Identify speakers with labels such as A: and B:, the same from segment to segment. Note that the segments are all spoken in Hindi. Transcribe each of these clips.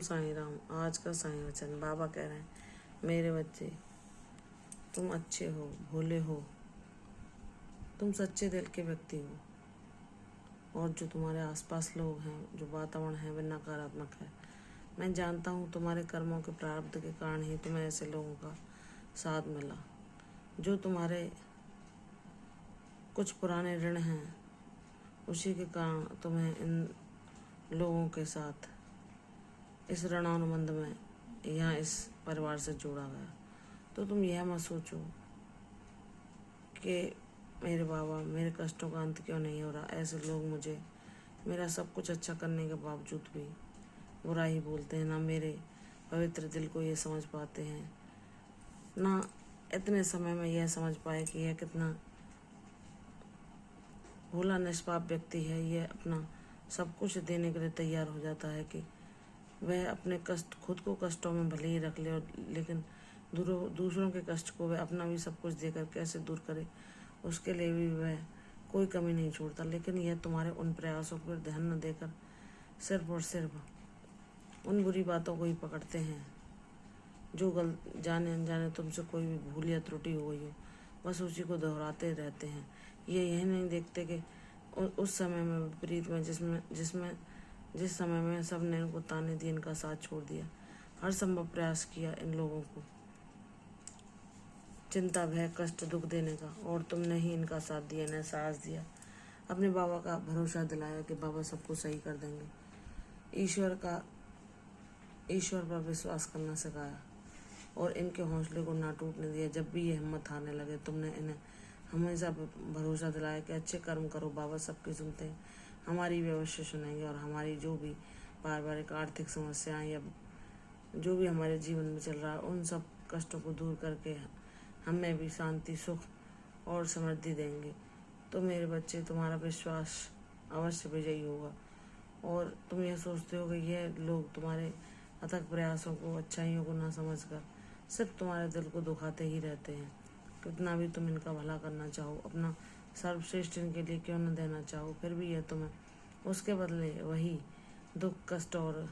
A: साईं राम। आज का साईं वचन बाबा कह रहे हैं, मेरे बच्चे तुम अच्छे हो, भोले हो, तुम सच्चे दिल के व्यक्ति हो, और जो तुम्हारे आसपास लोग हैं, जो वातावरण है वह नकारात्मक है। मैं जानता हूँ तुम्हारे कर्मों के प्रारब्ध के कारण ही तुम्हें ऐसे लोगों का साथ मिला। जो तुम्हारे कुछ पुराने ऋण हैं, उसी के कारण तुम्हें इन लोगों के साथ इस ऋणानुबंध में या इस परिवार से जोड़ा गया। तो तुम यह मत सोचो कि मेरे बाबा मेरे कष्टों का अंत क्यों नहीं हो रहा। ऐसे लोग मुझे मेरा सब कुछ अच्छा करने के बावजूद भी बुरा ही बोलते हैं। ना मेरे पवित्र दिल को ये समझ पाते हैं, ना इतने समय में यह समझ पाए कि यह कितना भोला निष्पाप व्यक्ति है। यह अपना सब कुछ देने के लिए तैयार हो जाता है कि वह अपने कष्ट खुद को कष्टों में भले ही रख ले, और लेकिन दूसरों के कष्ट को वह अपना भी सब कुछ देकर कैसे दूर करे, उसके लिए भी वह कोई कमी नहीं छोड़ता। लेकिन यह तुम्हारे उन प्रयासों पर ध्यान न देकर सिर्फ और सिर्फ उन बुरी बातों को ही पकड़ते हैं जो जाने अनजाने तुमसे कोई भी भूल या त्रुटि हो गई हो, बस उसी को दोहराते रहते हैं। ये यह नहीं देखते कि उस समय में विपरीत में जिस समय में सब ने इनको ताने दिए, इनका साथ छोड़ दिया, हर संभव प्रयास किया इन लोगों को चिंता, भय, कष्ट, दुख देने का, और तुमने ही इनका साथ दिया, इन्हें साहस दिया, अपने बाबा का भरोसा दिलाया कि बाबा सबको सही कर देंगे। ईश्वर पर विश्वास करना सिखाया और इनके हौसले को ना टूटने दिया। जब भी ये हिम्मत हारने लगे, तुमने इन्हें हमेशा भरोसा दिलाया कि अच्छे कर्म करो, बाबा सबकी सुनते हैं, हमारी भी अवश्य सुनेंगे, और हमारी जो भी पारिवारिक आर्थिक समस्याएं या जो भी हमारे जीवन में चल रहा है, उन सब कष्टों को दूर करके हमें भी शांति, सुख और समृद्धि देंगे। तो मेरे बच्चे, तुम्हारा विश्वास अवश्य विजयी होगा। और तुम यह सोचते हो कि यह लोग तुम्हारे अथक प्रयासों को, अच्छाइयों को ना समझकर सिर्फ तुम्हारे दिल को दुखाते ही रहते हैं। कितना भी तुम इनका भला करना चाहो, अपना सर्वश्रेष्ठ इनके लिए क्यों न देना चाहो, फिर भी यह तुम्हें उसके बदले वही दुख, कष्ट और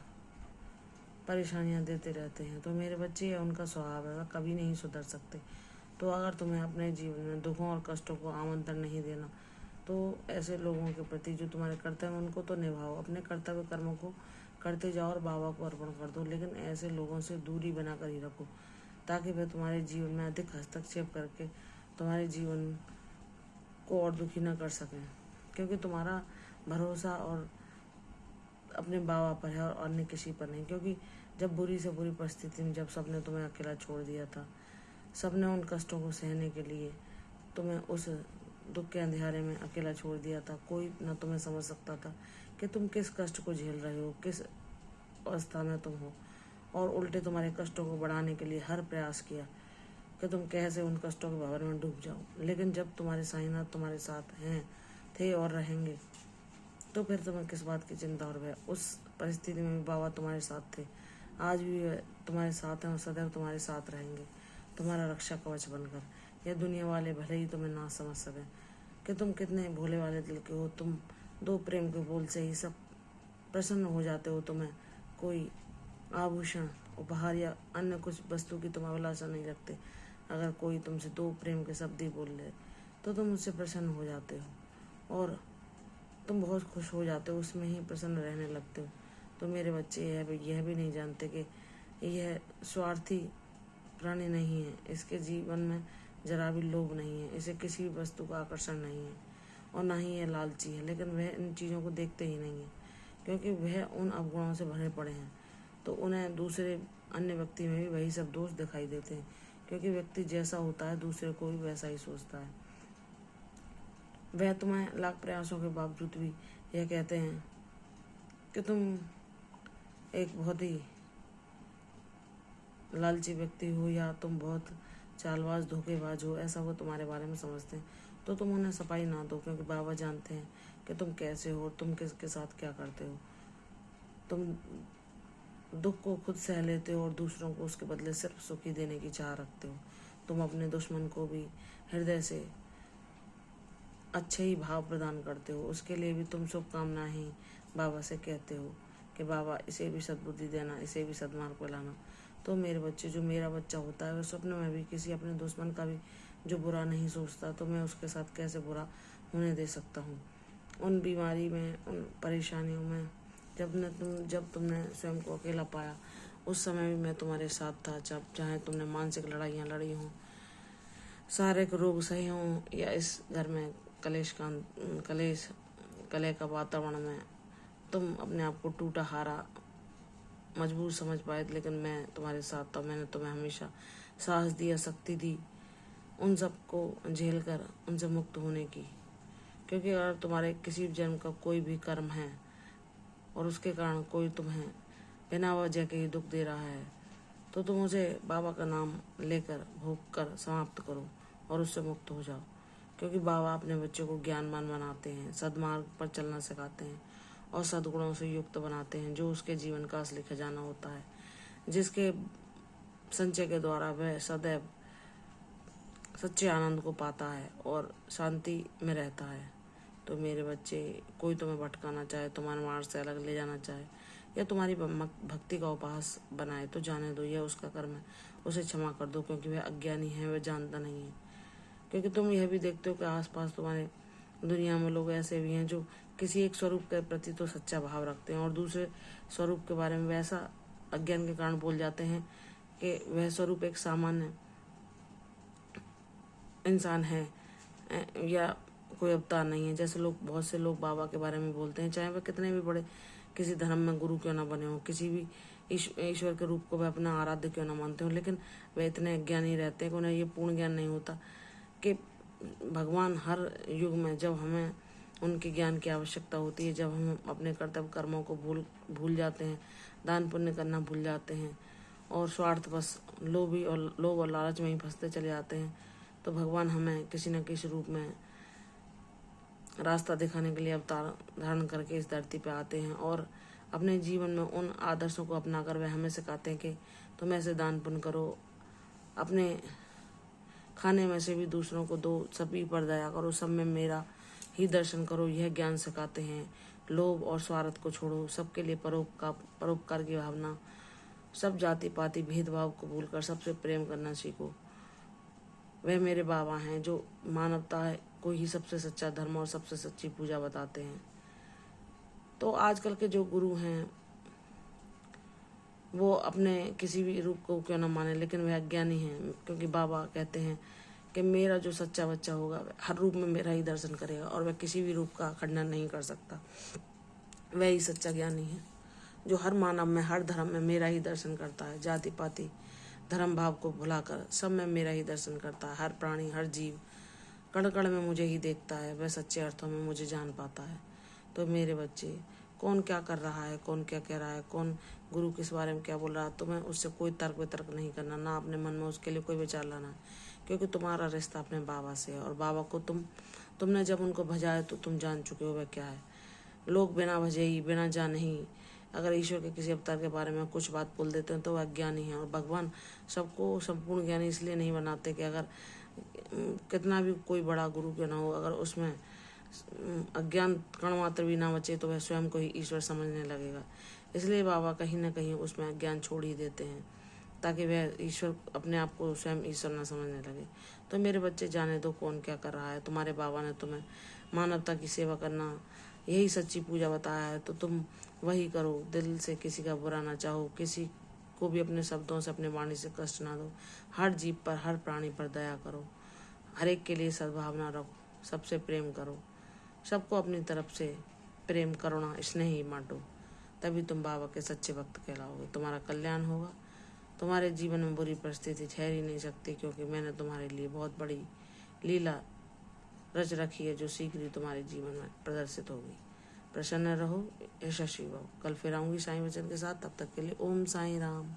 A: परेशानियां देते रहते हैं। तो मेरे बच्चे, यह उनका स्वभाव है, वह कभी नहीं सुधर सकते। तो अगर तुम्हें अपने जीवन में दुखों और कष्टों को आमंत्रण नहीं देना, तो ऐसे लोगों के प्रति जो तुम्हारे कर्तव्य हैं उनको तो निभाओ, अपने कर्तव्य कर्मों को करते जाओ और बाबा को अर्पण कर दो। लेकिन ऐसे लोगों से दूरी बनाकर ही रखो, ताकि वे तुम्हारे जीवन में अधिक हस्तक्षेप करके तुम्हारे जीवन को और दुखी न कर सकें। क्योंकि तुम्हारा भरोसा और अपने बाबा पर है और अन्य किसी पर नहीं। क्योंकि जब बुरी से बुरी परिस्थिति में जब सबने तुम्हें अकेला छोड़ दिया था, सबने उन कष्टों को सहने के लिए तुम्हें उस दुख के अंधेरे में अकेला छोड़ दिया था, कोई न तुम्हें समझ सकता था कि तुम किस कष्ट को झेल रहे हो, किस अवस्था में तुम हो, और उल्टे तुम्हारे कष्टों को बढ़ाने के लिए हर प्रयास किया कि तुम कैसे उन कष्टों के भंवर में डूब जाओ। लेकिन जब तुम्हारे साईनाथ तुम्हारे साथ हैं, थे और रहेंगे, तो फिर तुम्हें किस बात की चिंता और भय। उस परिस्थिति में भी बाबा तुम्हारे साथ थे, आज भी वे तुम्हारे साथ हैं और सदैव तुम्हारे साथ रहेंगे, तुम्हारा रक्षा कवच बनकर। यह दुनिया वाले भले ही तुम्हें ना समझ सकें कि तुम कितने भोले वाले दिल के हो, तुम दो प्रेम के बोल से ही सब प्रसन्न हो जाते हो। तुम्हें कोई आभूषण, उपहार या अन्य कुछ वस्तु की तुम अभिलाषा नहीं रखते। अगर कोई तुमसे दो प्रेम के शब्द ही बोल ले, तो तुम उससे प्रसन्न हो जाते हो और तुम बहुत खुश हो जाते हो, उसमें ही प्रसन्न रहने लगते हो। तो मेरे बच्चे, यह भी नहीं जानते कि यह स्वार्थी प्राणी नहीं है, इसके जीवन में जरा भी लोभ नहीं है, इसे किसी भी वस्तु का आकर्षण नहीं है, और ना ही यह लालची है। लेकिन वह इन चीज़ों को देखते ही नहीं है, क्योंकि वह उन अवगुणों से भरे पड़े हैं। तो उन्हें दूसरे अन्य व्यक्ति में भी वही सब दोष दिखाई देते हैं, क्योंकि व्यक्ति जैसा होता है दूसरे को भी वैसा ही सोचता है। वह तुम्हें लाख प्रयासों के बावजूद भी यह कहते हैं कि तुम एक बहुत ही लालची व्यक्ति हो, या तुम बहुत चालबाज, धोखेबाज हो, ऐसा वो तुम्हारे बारे में समझते हैं। तो तुम उन्हें सफाई ना दो, क्योंकि बाबा जानते हैं कि तुम कैसे हो, तुम किसके साथ क्या करते हो। तुम दुख को खुद सह लेते हो और दूसरों को उसके बदले सिर्फ सुखी देने की चाह रखते हो। तुम अपने दुश्मन को भी हृदय से अच्छे ही भाव प्रदान करते हो, उसके लिए भी तुम शुभकामनाएं ही बाबा से कहते हो कि बाबा इसे भी सद्बुद्धि देना, इसे भी सद्मार्ग पे लाना। तो मेरे बच्चे, जो मेरा बच्चा होता है वह स्वप्न में भी किसी अपने दुश्मन का भी जो बुरा नहीं सोचता, तो मैं उसके साथ कैसे बुरा होने दे सकता हूँ। उन बीमारी में, उन परेशानियों में जब तुमने स्वयं को अकेला पाया, उस समय भी मैं तुम्हारे साथ था। जब चाहे तुमने मानसिक लड़ाइयाँ लड़ी हों, शारीरिक रोग सहे हों, या इस घर में कलह का वातावरण में तुम अपने आप को टूटा हारा मजबूर समझ पाए, लेकिन मैं तुम्हारे साथ था। मैंने तुम्हें हमेशा साहस दिया, शक्ति दी उन सबको झेल कर उनसे मुक्त होने की। क्योंकि अगर तुम्हारे किसी जन्म का कोई भी कर्म है और उसके कारण कोई तुम्हें बिना वजह के ही दुख दे रहा है, तो तुम उसे बाबा का नाम लेकर भोग कर समाप्त करो और उससे मुक्त हो जाओ। क्योंकि बाबा अपने बच्चों को ज्ञानवान बनाते हैं, सद्मार्ग पर चलना सिखाते हैं और सद्गुणों से युक्त बनाते हैं, जो उसके जीवन का असली खजाना होता है, जिसके संचय के द्वारा वह सदैव सच्चे आनंद को पाता है और शांति में रहता है। तो मेरे बच्चे, कोई तुम्हें भटकाना चाहे, तुम्हारे मार्ग से अलग ले जाना चाहे, या तुम्हारी भक्ति का उपहास बनाए, तो जाने दो, यह उसका कर्म है, उसे क्षमा कर दो। क्योंकि वह अज्ञानी है, वह जानता नहीं है। क्योंकि तुम यह भी देखते हो कि आसपास तुम्हारे दुनिया में लोग ऐसे भी हैं जो किसी एक स्वरूप के प्रति तो सच्चा भाव रखते हैं और दूसरे स्वरूप के बारे में वैसा अज्ञान के कारण बोल जाते हैं कि वह स्वरूप एक सामान्य इंसान है या कोई अवतार नहीं है। जैसे बहुत से लोग बाबा के बारे में बोलते हैं, चाहे वह कितने भी बड़े किसी धर्म में गुरु क्यों ना बने हो, किसी भी ईश्वर के रूप को वह अपना आराध्य क्यों ना मानते हो, लेकिन वे इतने अज्ञानी रहते हैं कि उन्हें ये पूर्ण ज्ञान नहीं होता कि भगवान हर युग में, जब हमें उनके ज्ञान की आवश्यकता होती है, जब हम अपने कर्तव्य कर्मों को भूल जाते हैं, दान पुण्य करना भूल जाते हैं और स्वार्थ बस लोभ और लालच में ही फंसते चले जाते हैं, तो भगवान हमें किसी न किसी रूप में रास्ता दिखाने के लिए अवतार धारण करके इस धरती पे आते हैं और अपने जीवन में उन आदर्शों को अपनाकर वह हमें सिखाते हैं कि तुम ऐसे दान पुण्य करो, अपने खाने में से भी दूसरों को दो, सभी पर दया करो, सब में मेरा ही दर्शन करो। यह ज्ञान सिखाते हैं। लोभ और स्वार्थ को छोड़ो, सबके लिए परोपकार की भावना, सब जाति पाति भेदभाव को भूलकर सबसे प्रेम करना सीखो। वह मेरे बाबा हैं जो मानवता को ही सबसे सच्चा धर्म और सबसे सच्ची पूजा बताते हैं। तो आजकल के जो गुरु हैं वो अपने किसी भी रूप को क्यों न माने, लेकिन वह अज्ञानी हैं। क्योंकि बाबा कहते हैं कि मेरा जो सच्चा बच्चा होगा हर रूप में मेरा ही दर्शन करेगा और वह किसी भी रूप का खंडन नहीं कर सकता। वह ही सच्चा ज्ञानी है जो हर मानव में, हर धर्म में मेरा ही दर्शन करता है। जाति पाति धर्म भाव को भुलाकर सब में मेरा ही दर्शन करता है। हर प्राणी, हर जीव कण कण में मुझे ही देखता है, वह सच्चे अर्थों में मुझे जान पाता है। तो मेरे बच्चे, कौन क्या कर रहा है, कौन क्या कह रहा है, कौन गुरु किस बारे में क्या बोल रहा है, तुम्हें उससे कोई तर्क वितर्क नहीं करना, ना अपने मन में उसके लिए कोई विचार लाना। क्योंकि तुम्हारा रिश्ता अपने बाबा से है और बाबा को तुमने जब उनको भजा है तो तुम जान चुके हो वह क्या है। लोग बिना भजे ही, बिना जाने ही अगर ईश्वर के किसी अवतार के बारे में कुछ बात बोल देते हैं तो वह अज्ञानी है। और भगवान सबको संपूर्ण ज्ञानी इसलिए नहीं बनाते कि अगर कितना भी कोई बड़ा गुरु क्यों ना हो, अगर उसमें अज्ञान कण मात्र भी ना बचे तो वह स्वयं को ही ईश्वर समझने लगेगा। इसलिए बाबा कहीं ना कहीं उसमें अज्ञान छोड़ ही देते हैं ताकि वह ईश्वर अपने आप को स्वयं ईश्वर ना समझने लगे। तो मेरे बच्चे, जाने दो कौन क्या कर रहा है। तुम्हारे बाबा ने तुम्हें मानवता की सेवा करना यही सच्ची पूजा बताया है, तो तुम वही करो। दिल से किसी का बुरा ना चाहो, किसी को भी अपने शब्दों से, अपने वाणी से कष्ट ना दो। हर जीव पर, हर प्राणी पर दया करो, हर एक के लिए सद्भावना रखो, सबसे प्रेम करो, सबको अपनी तरफ से प्रेम, करुणा, स्नेह ही बांटो। तभी तुम बाबा के सच्चे भक्त कहलाओगे, तुम्हारा कल्याण होगा। तुम्हारे जीवन में बुरी परिस्थिति ठहर ही नहीं सकती, क्योंकि मैंने तुम्हारे लिए बहुत बड़ी लीला रच रखी है जो शीघ्र ही तुम्हारे जीवन में प्रदर्शित होगी। प्रसन्न रहो, यशस्वी भव। कल फिर आऊंगी साईं वचन के साथ। तब तक के लिए ओम साईं राम।